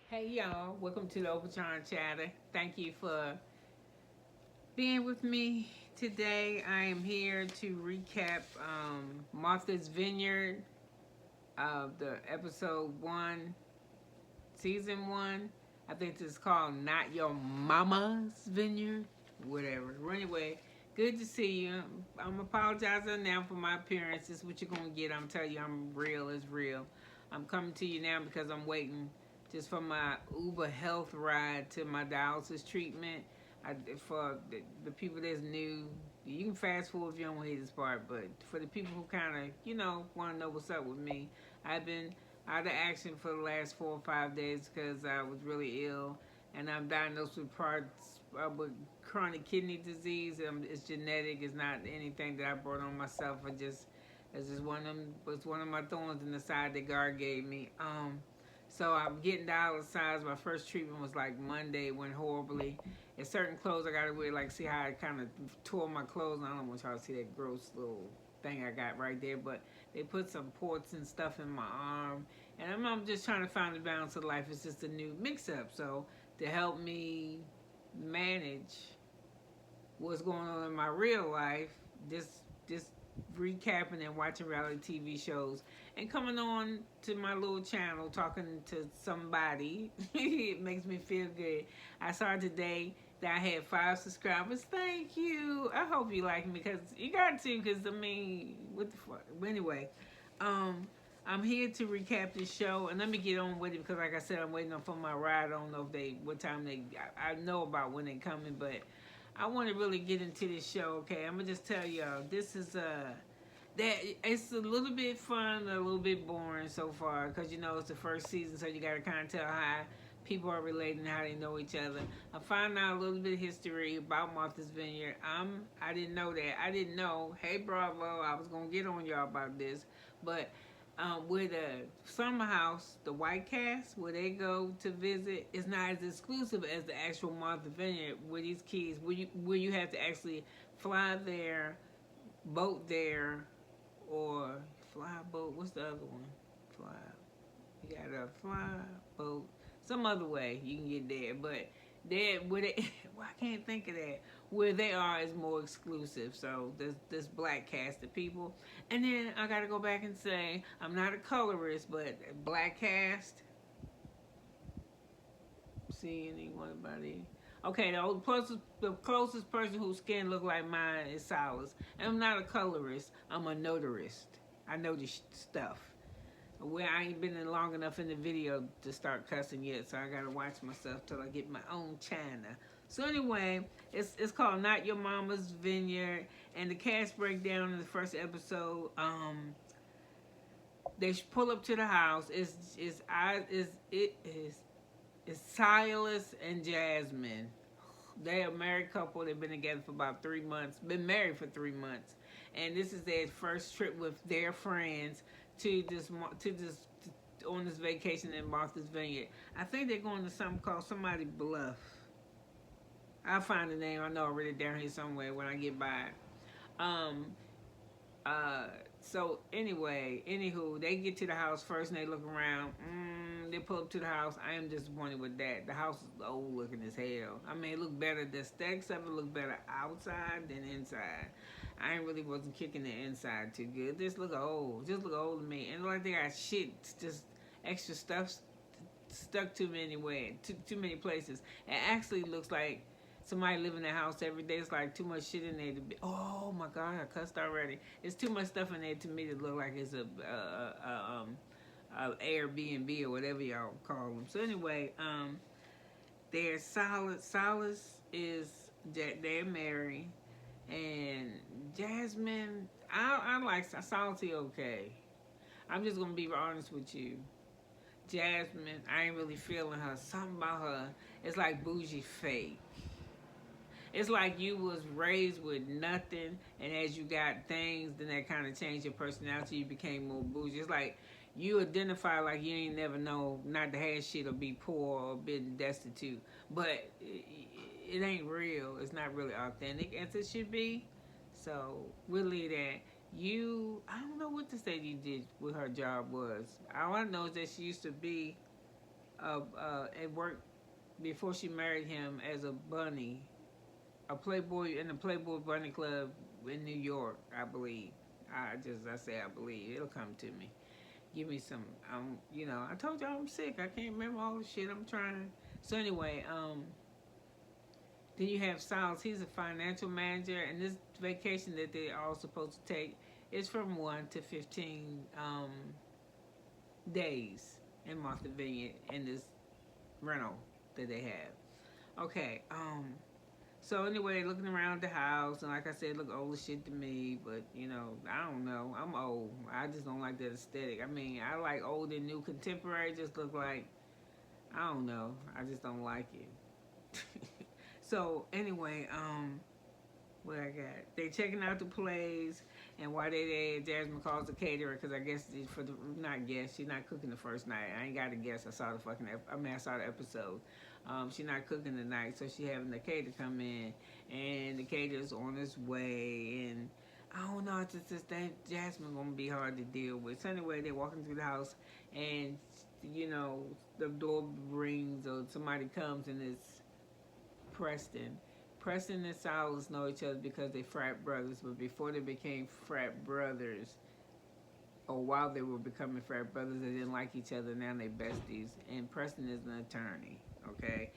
Hey y'all, welcome to the Overtime Chatter. Thank you for being with me today. I am here to recap Martha's Vineyard, the episode 1, Season 1. I think this is called Not Your Mama's Vineyard, whatever. Well, anyway, good to see you. I'm apologizing now for my appearance. This is what you're going to get. I'm telling you, I'm real as real. I'm coming to you now because I'm waiting just for my Uber Health ride to my dialysis treatment. For the people that's new, you can fast forward if you don't want to hear this part, but for the people who kind of, want to know what's up with me, I've been out of action for the last 4 or 5 days because I was really ill, and I'm diagnosed with parts with chronic kidney disease. It's genetic. It's not anything that I brought on myself. It's just one of my thorns in the side that God gave me. So I'm getting dialyzed. My first treatment was like Monday. It went horribly. And certain clothes I gotta wear, like see how I kind of tore my clothes. I don't want y'all to see that gross little thing I got right there, but they put some ports and stuff in my arm, and I'm just trying to find the balance of life. It's just a new mix-up. So to help me manage what's going on in my real life, just recapping and watching reality TV shows and coming on to my little channel talking to somebody. It makes me feel good. I saw today that I had 5 subscribers. Thank you. I hope you like me because you got to. Because I mean, what the fuck? But anyway, um, I'm here to recap this show and let me get on with it because, like I said, I'm waiting for my ride. I don't know if what time they. I know about when they're coming, but I want to really get into this show. Okay, I'm gonna just tell y'all this is that it's a little bit fun, a little bit boring so far because it's the first season, so you gotta kind of tell how people are relating, how they know each other. I found out a little bit of history about Martha's Vineyard. I didn't know that. I didn't know. Hey, Bravo, I was gonna get on y'all about this, but where the summer house, the White Cast, where they go to visit, is not as exclusive as the actual Martha Vineyard, where these kids, where you have to actually fly there, boat there, or fly boat. What's the other one? Fly. You gotta fly boat. Some other way you can get there, but there where they, well, I can't think of that. Where they are is more exclusive. So there's this black cast of people, and then I gotta go back and say I'm not a colorist, but black cast. See anyone anybody? Okay, the closest person whose skin look like mine is Silas. And I'm not a colorist. I'm a notarist. I know this stuff. Where I ain't been in long enough in the video to start cussing yet, so I gotta watch myself till I get my own china. So anyway, it's called Not Your Mama's Vineyard, and the cast breakdown in the first episode. They pull up to the house. It's Silas and Jasmine. They're a married couple. They've been together for about 3 months. Been married for 3 months, and this is their first trip with their friends to this on this vacation in Martha's Vineyard. I think they're going to something called Somebody Bluff. I'll find the name. I know I read it down here somewhere when I get by. Um, uh, so anyway, anywho, they get to the house first and they look around. They pull up to the house. I am disappointed with that. The house is old looking as hell. I mean, it looked better. The aesthetics of it look better outside than inside. I really wasn't kicking the inside too good. Just look old. Just look old to me. And like they got shit, just extra stuff stuck too many ways, too many places. It actually looks like somebody living in the house every day. It's like too much shit in there to be. Oh my god, I cussed already. It's too much stuff in there to me to look like it's a Airbnb or whatever y'all call them. So anyway, they're solid. Solace is that they're married, and Jasmine. I like Salty. Okay, I'm just gonna be honest with you. Jasmine, I ain't really feeling her. Something about her, it's like bougie fake. It's like you was raised with nothing, and as you got things, then that kind of changed your personality. You became more bougie. It's like you identify like you ain't never know not to have shit or be poor or been destitute. But it ain't real. It's not really authentic as it should be. So we'll leave that. I don't know what to say you did what her job was. All I know is that she used to be at work before she married him as a bunny, a Playboy in the Playboy Bunny Club in New York, I believe. I say I believe it'll come to me. Give me some. I told y'all I'm sick. I can't remember all the shit. I'm trying. So anyway, then you have Silas. He's a financial manager, and this vacation that they all supposed to take is from 1 to 15 days in Martha Vineyard in this rental that they have. Okay. So anyway, looking around the house, and like I said, look old as shit to me. But I don't know. I'm old. I just don't like that aesthetic. I mean, I like old and new contemporary. Just look like, I don't know. I just don't like it. So anyway, what I got? They checking out the plays, and while they there, Jasmine calls the caterer because I guess she's not cooking the first night. I ain't got to guess. I saw the episode. She's not cooking tonight, so she having the caterer come in, and the caterer's on his way, and I don't know. It's just that Jasmine gonna be hard to deal with. So anyway, they're walking through the house, and the door rings or somebody comes, and it's Preston. Preston and Silas know each other because they frat brothers, but before they became frat brothers, or while they were becoming frat brothers, they didn't like each other. Now they besties, and Preston is an attorney. Okay.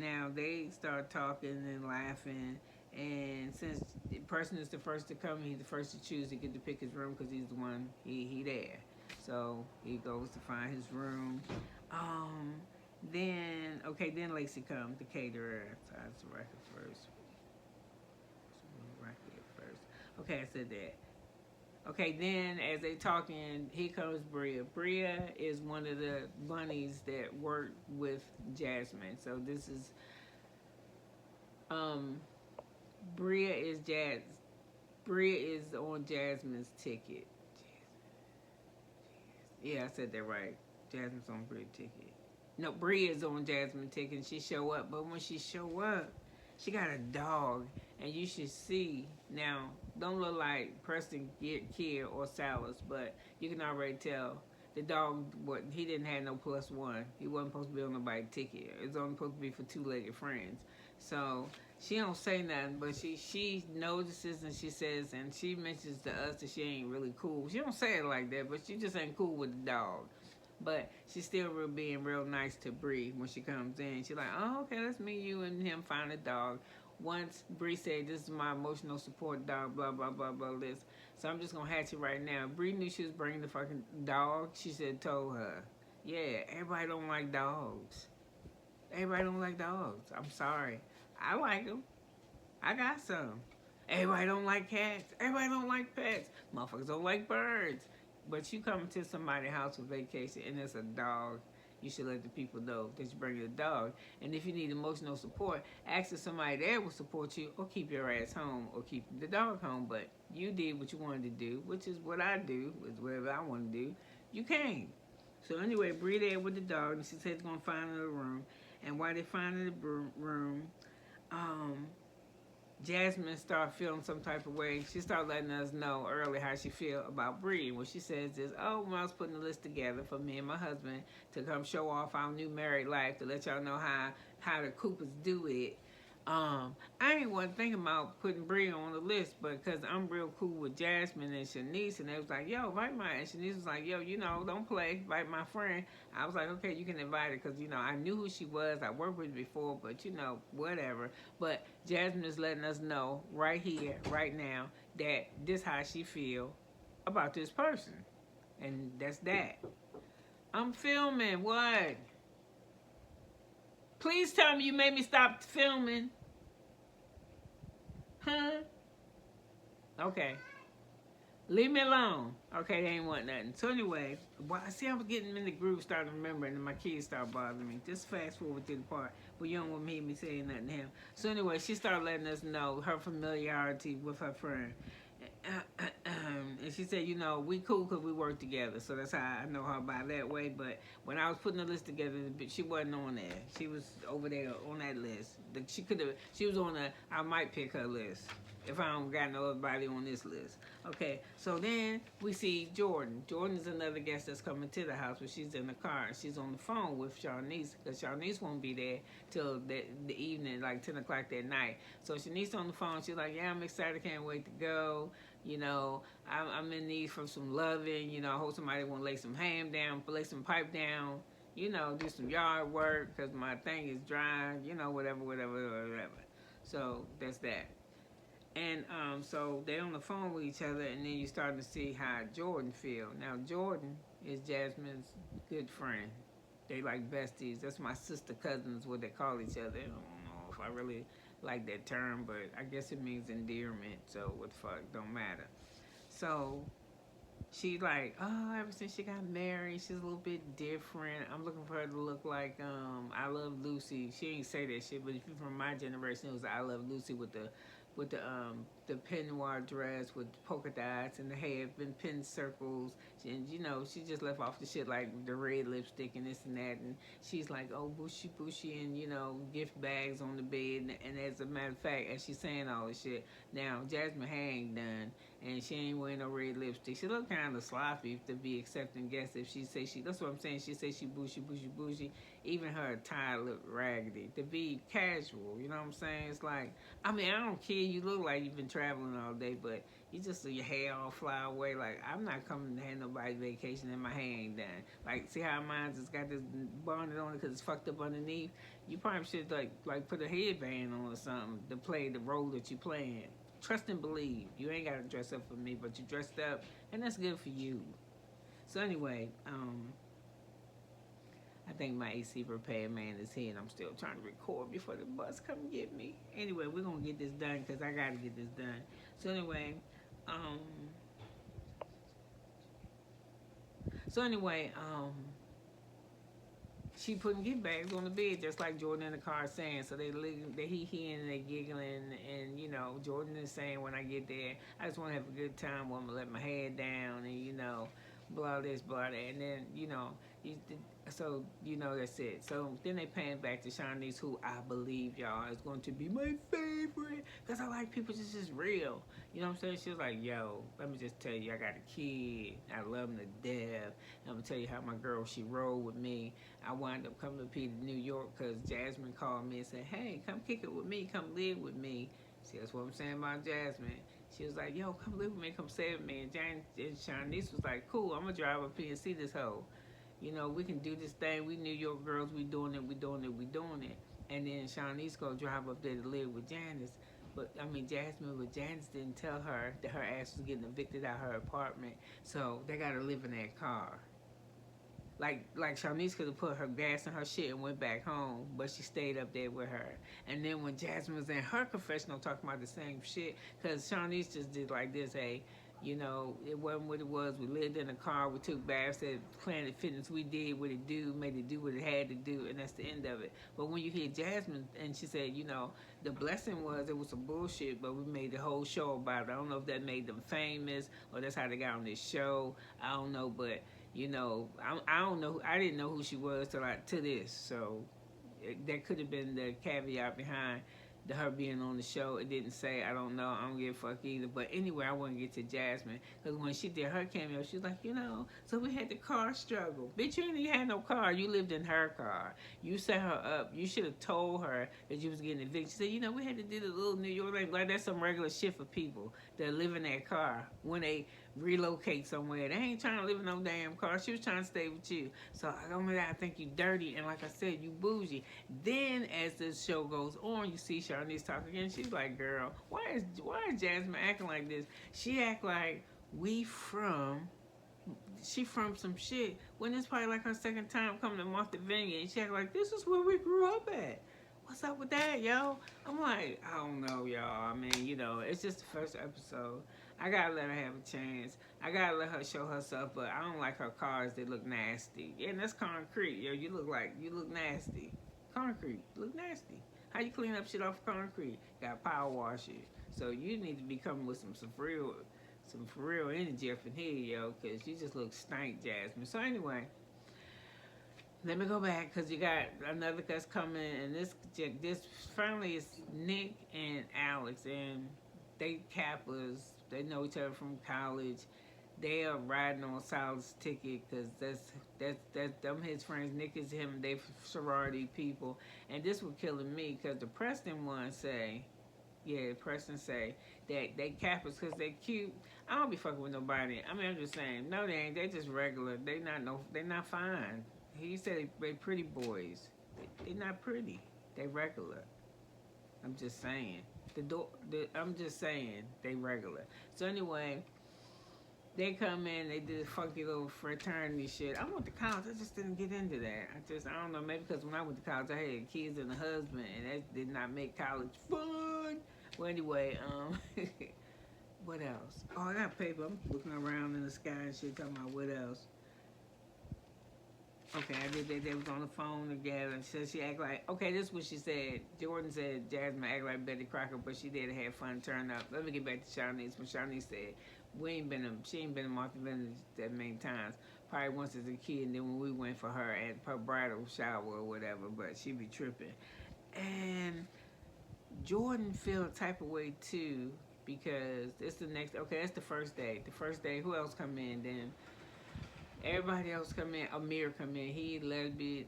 Now they start talking and laughing, and since Preston is the first to come, he's the first to choose to get to pick his room because he's the one he there. So he goes to find his room. Then Lacey comes, the caterer. So I have to write it first. Okay, I said that. Okay, then as they talking, here comes Bria. Bria is one of the bunnies that work with Jasmine. So this is Bria is on Jasmine's ticket. Yeah, I said that right. Jasmine's on Bria's ticket. No, Bria is on Jasmine's ticket and she show up. But when she show up, she got a dog. And you should see, now, don't look like Preston, Kier, or Silas, but you can already tell the dog, he didn't have no +1. He wasn't supposed to be on nobody's ticket. It was only supposed to be for two-legged friends. So she don't say nothing, but she notices and she says, and she mentions to us that she ain't really cool. She don't say it like that, but she just ain't cool with the dog. But she's still being real nice to Bree when she comes in. She's like, oh, okay, let's meet you and him find a dog. Once Bree said, this is my emotional support dog, blah, blah, blah, blah, this. So I'm just going to hatch it right now. Bree knew she was bringing the fucking dog. She told her, yeah, everybody don't like dogs. Everybody don't like dogs. I'm sorry. I like them. I got some. Everybody don't like cats. Everybody don't like pets. Motherfuckers don't like birds. But you come to somebody's house for vacation and it's a dog, you should let the people know that you're bringing a dog. And if you need emotional support, ask if somebody there will support you or keep your ass home or keep the dog home. But you did what you wanted to do, which is what I do, is whatever I want to do. You came. So anyway, Bree there with the dog, and she said she's going to find her a room. And while they find the room, Jasmine started feeling some type of way. She started letting us know early how she feel about Bree. What she says is, when I was putting the list together for me and my husband to come show off our new married life, to let y'all know how the Coopers do it, I ain't wasn't thinking about putting Bree on the list, but because I'm real cool with Jasmine and Shanice, and they was like, yo, invite my, and Shanice was like, yo, don't play, invite my friend. I was like, okay, you can invite her, because, I knew who she was, I worked with her before, but, whatever. But Jasmine is letting us know right here, right now, that this how she feel about this person. And that's that. I'm filming, what? Please tell me you made me stop filming. Huh? Okay. Leave me alone. Okay, they ain't want nothing. So anyway, I was getting in the groove, starting remembering, and my kids started bothering me. Just fast forward to the part where you don't want to hear me saying nothing to him. So anyway, she started letting us know her familiarity with her friend. and she said, you know, we cool because we work together. So that's how I know her by that way. But when I was putting the list together, she wasn't on there. She was over there on that list. She was on the I might pick her list if I don't got nobody on this list. Okay, so then we see Jordan. Jordan is another guest that's coming to the house, but she's in the car. She's on the phone with Shanice because Shanice won't be there till the evening, like 10 o'clock that night. So Shanice on the phone. She's like, yeah, I'm excited. Can't wait to go. You know, I'm in need for some loving. You know, I hope somebody want to lay some ham down, lay some pipe down. You know, do some yard work because my thing is dry. You know, whatever. So that's that. And so they're on the phone with each other, and then you start to see how Jordan feel. Now, Jordan is Jasmine's good friend. They like besties. That's my sister cousins, what they call each other. I don't know if I really like that term, but I guess it means endearment. So what the fuck, don't matter. So she like, oh, ever since she got married, she's a little bit different. I'm looking for her to look like I Love Lucy. She ain't say that shit, but if you're from my generation, it was I Love Lucy with the peignoir dress with polka dots and the hair been pin circles, and you know she just left off the shit like the red lipstick and this and that, and she's like, oh, bushy, and you know, gift bags on the bed, and as a matter of fact, as she's saying all this shit, now Jasmine hair ain't done, and she ain't wearing no red lipstick. She look kind of sloppy to be accepting guests. If she say that's what I'm saying. She say she bushy. Even her attire look raggedy. To be casual, you know what I'm saying? It's like, I mean, I don't care. You look like you've been traveling all day, but you just your hair all fly away. Like, I'm not coming to have nobody's vacation and my hair ain't done. Like, see how mine just got this bonnet on it because it's fucked up underneath? You probably should like put a headband on or something to play the role that you playing. Trust and believe. You ain't got to dress up for me, but you dressed up, and that's good for you. So anyway, I think my AC repair man is here, and I'm still trying to record before the bus come get me. Anyway, we're going to get this done because I got to get this done. So anyway, she putting gift bags on the bed just like Jordan in the car saying. So they he and they giggling, and you know, Jordan is saying, when I get there, I just want to have a good time. I'm gonna let my head down, and you know, blah this, blah that, and then you know, so you know that's it. So then they pan back to Shanice, who I believe y'all is going to be my favorite because I like people just real. You know what I'm saying? She was like, yo, let me just tell you, I got a kid. I love him to death. I'm gonna tell you how my girl, she rolled with me. I wound up coming to New York because Jasmine called me and said, hey, come kick it with me, come live with me. See, that's what I'm saying about Jasmine. She was like, yo, come live with me, come stay with me. And Shanice was like, cool, I'm gonna drive up here and see this hoe. You know, we can do this thing. We New York girls, we doing it. And then Shanice gonna drive up there to live with Jasmine, but Janice didn't tell her that her ass was getting evicted out of her apartment. So they gotta live in that car. Like Shanice could have put her gas in her shit and went back home, but she stayed up there with her. And then when Jasmine was in her confessional talking about the same shit, because Shanice just did like this, hey, you know, it wasn't what it was. We lived in a car, we took baths at Planet Fitness, we did what it do, made it do what it had to do, and that's the end of it. But when you hear Jasmine, and she said, you know, the blessing was it was some bullshit, but we made the whole show about it. I don't know if that made them famous, or that's how they got on this show. I don't know, but, you know, I don't know. I didn't know who she was to this, so that could have been the caveat behind her being on the show. It didn't say. I don't know. I don't give a fuck either. But anyway, I want to get to Jasmine because when she did her cameo, she was like, you know, so we had the car struggle. Bitch, you ain't even had no car. You lived in her car. You set her up. You should have told her that you was getting evicted. She said, you know, we had to do the little New York like that's some regular shit for people that live in that car when they relocate somewhere. They ain't trying to live in no damn car. She was trying to stay with you. So I think you dirty, and like I said, you bougie. Then as the show goes on, you see Shanice talk again. She's like, girl, why is Jasmine acting like this? She act like she from some shit when it's probably like her second time coming to Martha Vineyard, and she act like this is where we grew up at. What's up with that, yo? I'm like, I don't know, y'all. I mean, you know, it's just the first episode. I gotta let her have a chance. I gotta let her show herself, but I don't like her cars. They look nasty. Yeah, and that's concrete, yo. You look nasty. Concrete, look nasty. How you clean up shit off concrete? Got power wash it. So you need to be coming with some real some for real energy up in here, yo, because you just look stank, Jasmine. So anyway, let me go back because you got another that's coming, and this finally is Nick and Alex, and they Kappas. They know each other from college. They are riding on Silas' ticket because that's them his friends. Nick is him. They sorority people, and this was killing me because the Preston one say, yeah, Preston say that they Kappas because they cute. I don't be fucking with nobody. I mean, I'm just saying, no, they ain't. They just regular. They not fine. He said they pretty boys. They not pretty. They regular. I'm just saying. I'm just saying they regular. So anyway, they come in. They did a funky little fraternity shit. I went to college. I just didn't get into that. I don't know. Maybe because when I went to college, I had kids and a husband, and that did not make college fun. Well, anyway, what else? Oh, I got paper. I'm looking around in the sky and shit, talking about what else. Okay, I did that. They was on the phone together. So she act like, okay, this is what she said. Jordan said Jasmine act like Betty Crocker, but she did have fun, turn up. Let me get back to Shawnice. When Shawnice said, she ain't been in Martha Vineyard that many times. Probably once as a kid, and then when we went for her at her bridal shower or whatever, but she be tripping. And Jordan feel a type of way too, because it's the next, okay, that's the first day. The first day, who else come in then? Everybody else come in. Amir come in. He lesbian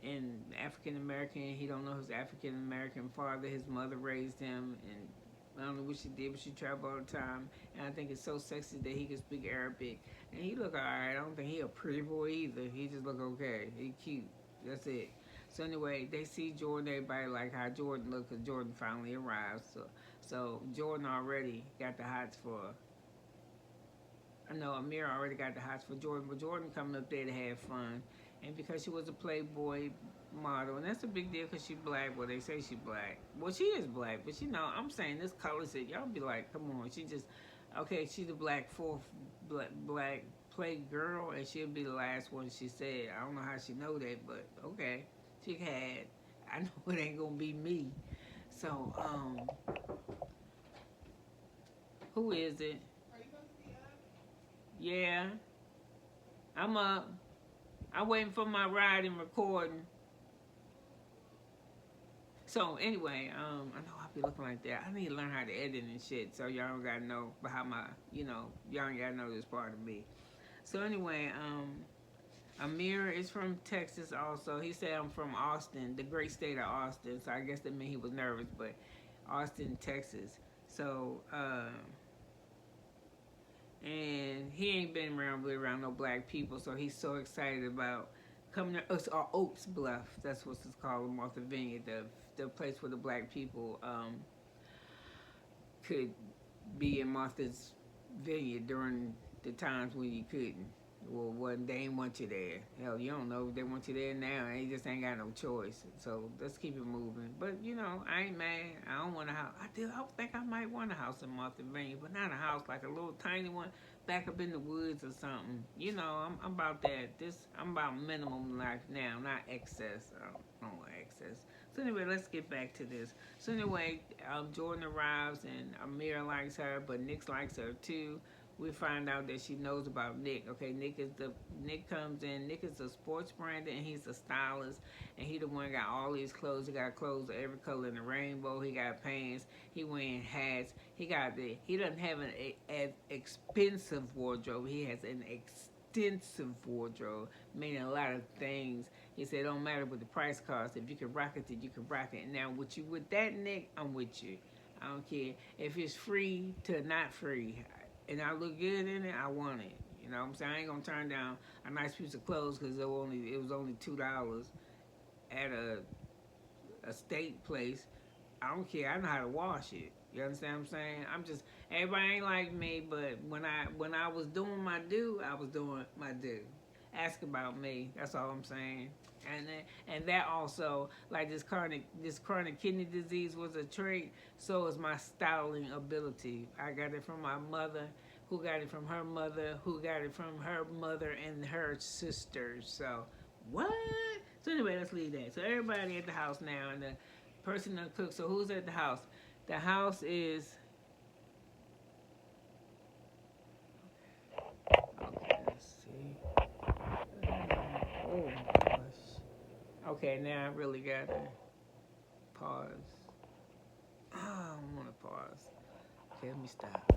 and African American. He don't know his African American father. His mother raised him, and I don't know what she did, but she traveled all the time. And I think it's so sexy that he can speak Arabic. And he look alright. I don't think he a pretty boy either. He just look okay. He cute. That's it. So anyway, they see Jordan. Everybody like how Jordan look, because Jordan finally arrived. So Jordan already got the hots for. I know Amir already got the hots for Jordan, but Jordan coming up there to have fun. And because she was a Playboy model, and that's a big deal because she black. Well, they say she black. Well, she is black, but you know, I'm saying this color set. Y'all be like, come on, she just, okay, she's the fourth black play girl, and she'll be the last one she said. I don't know how she know that, but okay, she had. I know it ain't gonna be me. So, who is it? Yeah, I'm up. I'm waiting for my ride and recording. So anyway, I know I'll be looking like that. I need to learn how to edit and shit, so y'all don't gotta know how my, y'all ain't gotta know this part of me. So anyway, Amir is from Texas also. He said I'm from Austin, the great state of Austin. So I guess that meant he was nervous, but Austin, Texas. So, and he ain't been really around no black people, so he's so excited about coming to Oaks Bluff. That's what it's called in Martha Vineyard, the place where the black people could be in Martha's Vineyard during the times when you couldn't. Well, they ain't want you there. Hell, you don't know if they want you there now. They just ain't got no choice. So let's keep it moving. But I ain't mad. I don't want a house. I think I might want a house in Martha Vineyard, but not a house like a little tiny one back up in the woods or something. I'm about that. I'm about minimum life now, not excess. I don't want excess. So anyway, let's get back to this. So anyway, Jordan arrives and Amir likes her, but Nick likes her too. We find out that she knows about Nick. Okay, Nick comes in. Nick is a sports brand, and he's a stylist, and he the one got all these clothes. He got clothes of every color in the rainbow. He got pants. He wearing hats. He doesn't have an expensive wardrobe. He has an extensive wardrobe, meaning a lot of things. He said it don't matter what the price costs. If you can rock it, then you can rock it. Now with that, Nick, I'm with you. I don't care if it's free to not free. And I look good in it, I want it. You know what I'm saying? I ain't gonna turn down a nice piece of clothes because it was only $2 at a steak place. I don't care. I know how to wash it. You understand what I'm saying? Everybody ain't like me, but when I was doing my due, I was doing my due. Ask about me. That's all I'm saying. And that also, like this chronic kidney disease was a trait, so is my styling ability. I got it from my mother, who got it from her mother, who got it from her mother and her sisters. So, what? So anyway, let's leave that. So everybody at the house now, and the person that cooks. So who's at the house? The house is Okay, now I really gotta pause. Oh, I want to pause. Okay, let me stop.